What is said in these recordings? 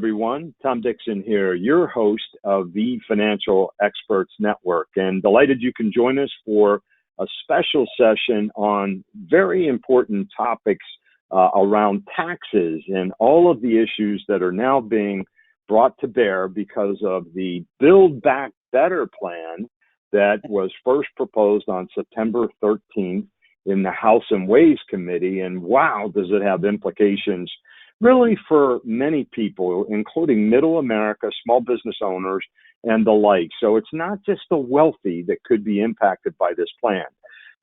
everyone. Tom Dixon here, your host of the Financial Experts Network, and delighted you can join us for a special session on very important topics around taxes and all of the issues that are now being brought to bear because of the Build Back Better plan that was first proposed on September 13th in the House and Ways Committee. And wow, does it have implications really for many people, including middle America, small business owners, and the like. So it's not just the wealthy that could be impacted by this plan.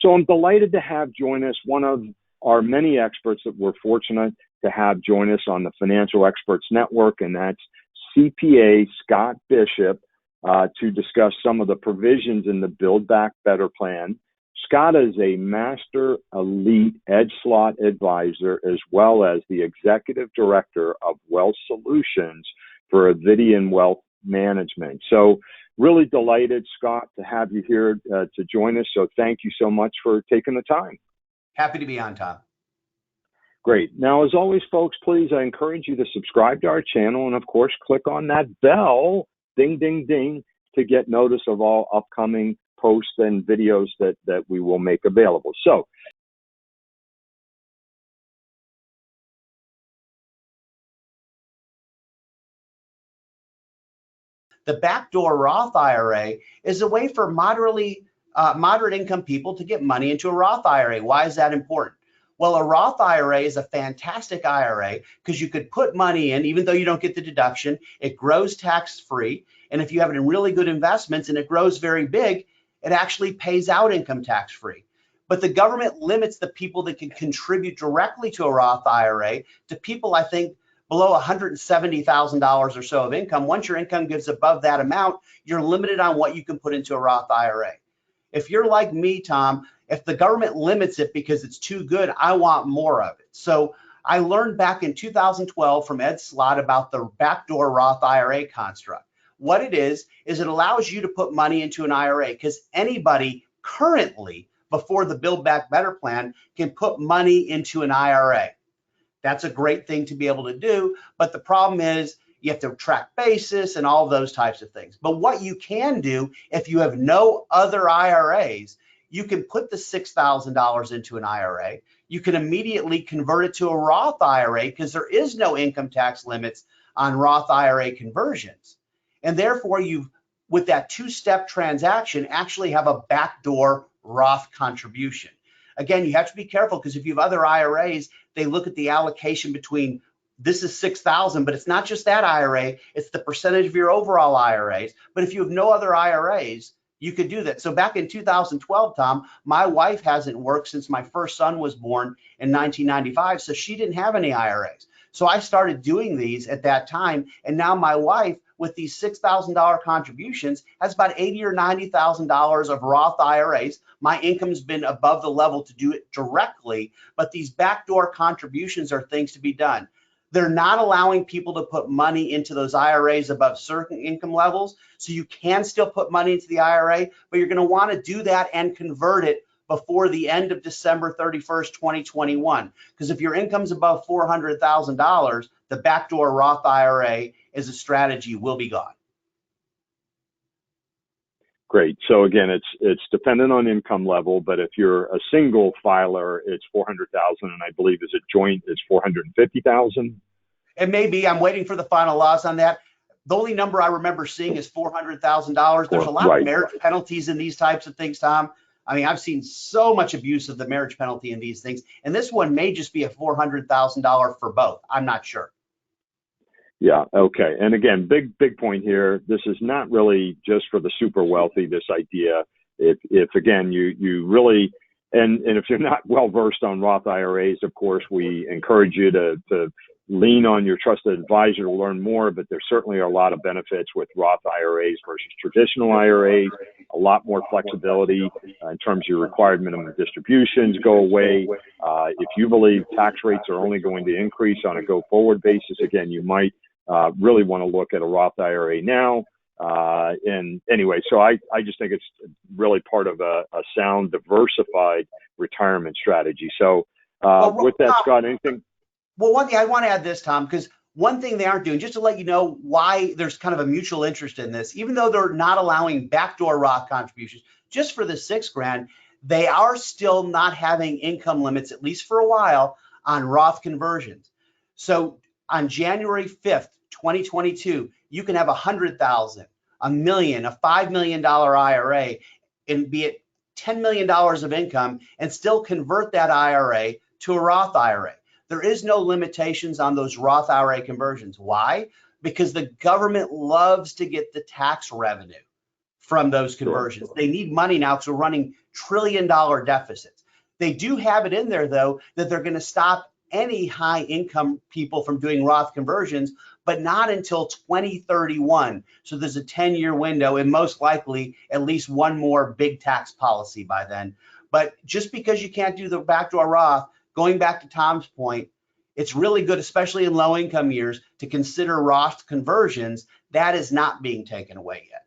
So I'm delighted to have join us one of our many experts that we're fortunate to have join us on the Financial Experts Network, and that's CPA Scott Bishop, to discuss some of the provisions in the Build Back Better plan. Scott is a master elite edge slot advisor, as well as the executive director of Wealth Solutions for Avidian Wealth Management. So really delighted, Scott, to have you here to join us. So thank you so much for taking the time. Happy to be on, Tom. Great. Now, as always, folks, please, I encourage you to subscribe to our channel and, of course, click on that bell, ding, ding, ding, to get notice of all upcoming posts and videos that we will make available. So the Back Door Roth IRA is a way for moderate income people to get money into a Roth IRA. Why is that important? Well, a Roth IRA is a fantastic IRA because you could put money in, even though you don't get the deduction, it grows tax-free. And if you have it in really good investments and it grows very big, it actually pays out income tax-free. But the government limits the people that can contribute directly to a Roth IRA to people, I think, below $170,000 or so of income. Once your income gets above that amount, you're limited on what you can put into a Roth IRA. If you're like me, Tom, if the government limits it because it's too good, I want more of it. So I learned back in 2012 from Ed Slott about the backdoor Roth IRA construct. What it is it allows you to put money into an IRA because anybody currently, before the Build Back Better plan, can put money into an IRA. That's a great thing to be able to do, but the problem is you have to track basis and all those types of things. But what you can do if you have no other IRAs, you can put the $6,000 into an IRA. You can immediately convert it to a Roth IRA because there is no income tax limits on Roth IRA conversions. And therefore, you, with that two-step transaction, actually have a backdoor Roth contribution. Again, you have to be careful because if you have other IRAs, they look at the allocation between this is $6,000, but it's not just that IRA, it's the percentage of your overall IRAs. But if you have no other IRAs, you could do that. So back in 2012, Tom, my wife hasn't worked since my first son was born in 1995, so she didn't have any IRAs. So I started doing these at that time, and now my wife, with these $6,000 contributions, has about $80,000 or $90,000 of Roth IRAs. My income's been above the level to do it directly, but these backdoor contributions are things to be done. They're not allowing people to put money into those IRAs above certain income levels, so you can still put money into the IRA, but you're going to want to do that and convert it before the end of December 31st, 2021. Because if your income's above $400,000, the backdoor Roth IRA as a strategy will be gone. Great. So again, it's dependent on income level, but if you're a single filer, it's $400,000, and I believe as a joint, it's $450,000. It may be. I'm waiting for the final laws on that. The only number I remember seeing is $400,000. There's a lot of marriage penalties in these types of things, Tom. I mean, I've seen so much abuse of the marriage penalty in these things, and this one may just be a $400,000 for both. I'm not sure. Yeah. Okay. And again, big point here. This is not really just for the super wealthy, this idea. If again, you really, and if you're not well versed on Roth IRAs, of course, we encourage you to lean on your trusted advisor to learn more, but there certainly are a lot of benefits with Roth IRAs versus traditional IRAs, a lot more flexibility in terms of your required minimum distributions go away. If you believe tax rates are only going to increase on a go-forward basis, again, you might really want to look at a Roth IRA now. And anyway, so I just think it's really part of a sound, diversified retirement strategy. So with that, Scott, anything? Well, one thing I want to add this, Tom, because One thing they aren't doing, just to let you know why there's kind of a mutual interest in this, even though they're not allowing backdoor Roth contributions, just for the $6,000, they are still not having income limits, at least for a while, on Roth conversions. So on January 5th, 2022, you can have 100,000, a million, a $5 million IRA, and be it $10 million of income, and still convert that IRA to a Roth IRA. There is no limitations on those Roth IRA conversions. Why? Because the government loves to get the tax revenue from those conversions. They need money now because we're running trillion-dollar deficits. They do have it in there, though, that they're going to stop any high income people from doing Roth conversions, but not until 2031. So there's a 10-year window, and most likely at least one more big tax policy by then. But just because you can't do the backdoor Roth, going back to Tom's point, it's really good, especially in low income years, to consider Roth conversions. That is not being taken away yet.